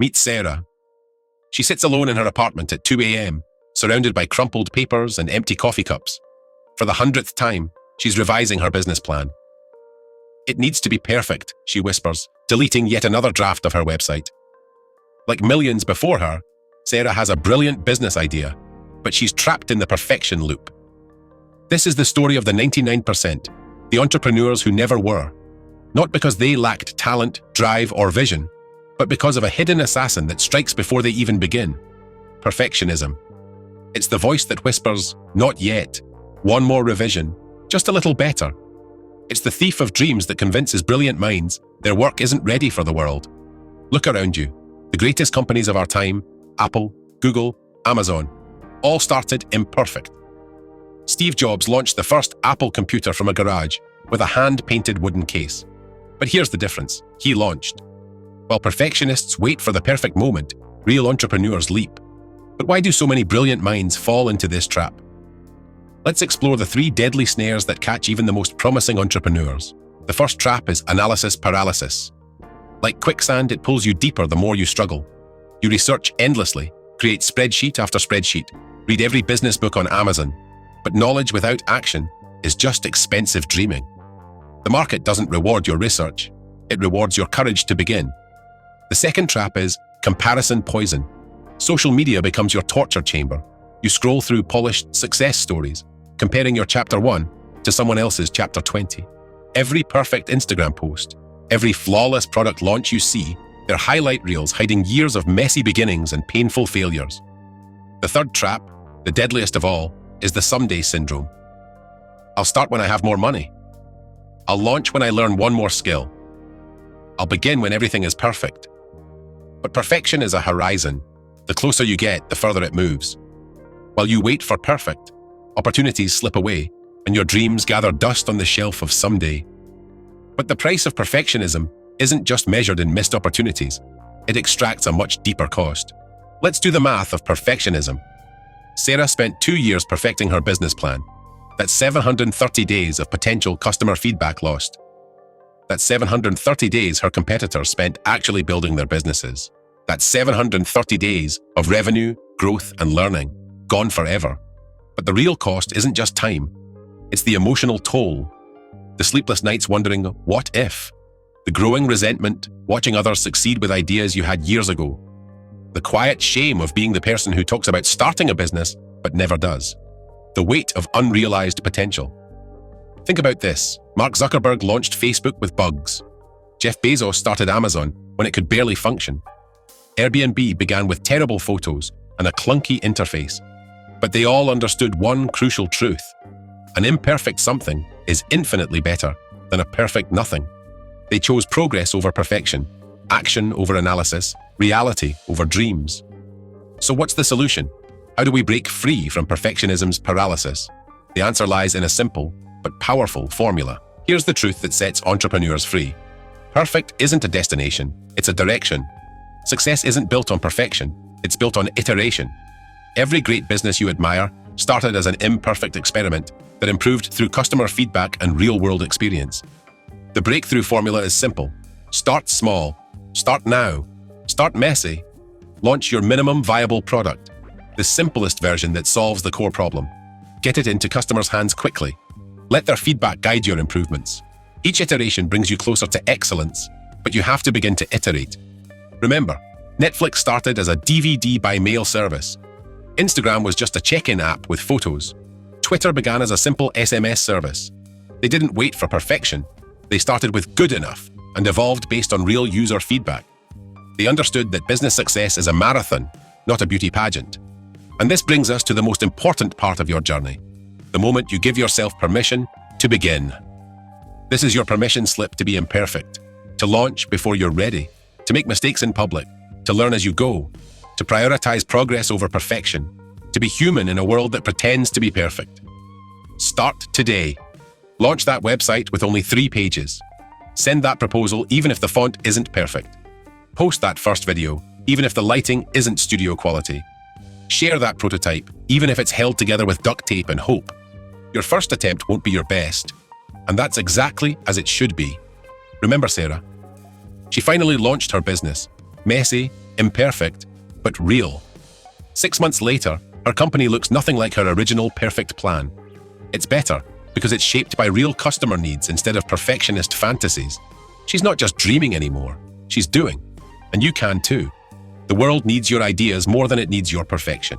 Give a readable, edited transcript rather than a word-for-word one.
Meet Sarah. She sits alone in her apartment at 2 a.m., surrounded by crumpled papers and empty coffee cups. For the 100th time, she's revising her business plan. "It needs to be perfect," she whispers, deleting yet another draft of her website. Like millions before her, Sarah has a brilliant business idea, but she's trapped in the perfection loop. This is the story of the 99%, the entrepreneurs who never were, not because they lacked talent, drive, or vision, but because of a hidden assassin that strikes before they even begin: perfectionism. It's the voice that whispers, "Not yet. One more revision. Just a little better." It's the thief of dreams that convinces brilliant minds their work isn't ready for the world. Look around you. The greatest companies of our time, Apple, Google, Amazon, all started imperfect. Steve Jobs launched the first Apple computer from a garage with a hand-painted wooden case. But here's the difference. He launched. While perfectionists wait for the perfect moment, real entrepreneurs leap. But why do so many brilliant minds fall into this trap? Let's explore the 3 deadly snares that catch even the most promising entrepreneurs. The first trap is analysis paralysis. Like quicksand, it pulls you deeper the more you struggle. You research endlessly, create spreadsheet after spreadsheet, read every business book on Amazon, but knowledge without action is just expensive dreaming. The market doesn't reward your research, it rewards your courage to begin. The second trap is comparison poison. Social media becomes your torture chamber. You scroll through polished success stories, comparing your chapter 1 to someone else's chapter 20. Every perfect Instagram post, every flawless product launch you see, they're highlight reels hiding years of messy beginnings and painful failures. The third trap, the deadliest of all, is the someday syndrome. I'll start when I have more money. I'll launch when I learn one more skill. I'll begin when everything is perfect. But perfection is a horizon. The closer you get, the further it moves. While you wait for perfect, opportunities slip away and your dreams gather dust on the shelf of someday. But the price of perfectionism isn't just measured in missed opportunities. It extracts a much deeper cost. Let's do the math of perfectionism. Sarah spent 2 years perfecting her business plan. That's 730 days of potential customer feedback lost. That's 730 days her competitors spent actually building their businesses. That's 730 days of revenue, growth, and learning, gone forever. But the real cost isn't just time. It's the emotional toll. The sleepless nights wondering, what if? The growing resentment, watching others succeed with ideas you had years ago. The quiet shame of being the person who talks about starting a business, but never does. The weight of unrealized potential. Think about this. Mark Zuckerberg launched Facebook with bugs. Jeff Bezos started Amazon when it could barely function. Airbnb began with terrible photos and a clunky interface. But they all understood one crucial truth. An imperfect something is infinitely better than a perfect nothing. They chose progress over perfection, action over analysis, reality over dreams. So what's the solution? How do we break free from perfectionism's paralysis? The answer lies in a simple but powerful formula. Here's the truth that sets entrepreneurs free. Perfect isn't a destination, it's a direction. Success isn't built on perfection, it's built on iteration. Every great business you admire started as an imperfect experiment that improved through customer feedback and real-world experience. The breakthrough formula is simple. Start small. Start now. Start messy. Launch your minimum viable product. The simplest version that solves the core problem. Get it into customers' hands quickly. Let their feedback guide your improvements. Each iteration brings you closer to excellence, but you have to begin to iterate. Remember, Netflix started as a DVD by mail service. Instagram was just a check-in app with photos. Twitter began as a simple SMS service. They didn't wait for perfection. They started with good enough and evolved based on real user feedback. They understood that business success is a marathon, not a beauty pageant. And this brings us to the most important part of your journey, the moment you give yourself permission to begin. This is your permission slip to be imperfect, to launch before you're ready, to make mistakes in public, to learn as you go, to prioritize progress over perfection, to be human in a world that pretends to be perfect. Start today. Launch that website with only 3 pages. Send that proposal even if the font isn't perfect. Post that first video, even if the lighting isn't studio quality. Share that prototype, even if it's held together with duct tape and hope. Your first attempt won't be your best, and that's exactly as it should be. Remember Sarah? She finally launched her business, messy, Imperfect, but real. 6 months later, her company looks nothing like her original perfect plan. It's better because it's shaped by real customer needs instead of perfectionist fantasies. She's not just dreaming anymore, she's doing. And you can too. The world needs your ideas more than it needs your perfection.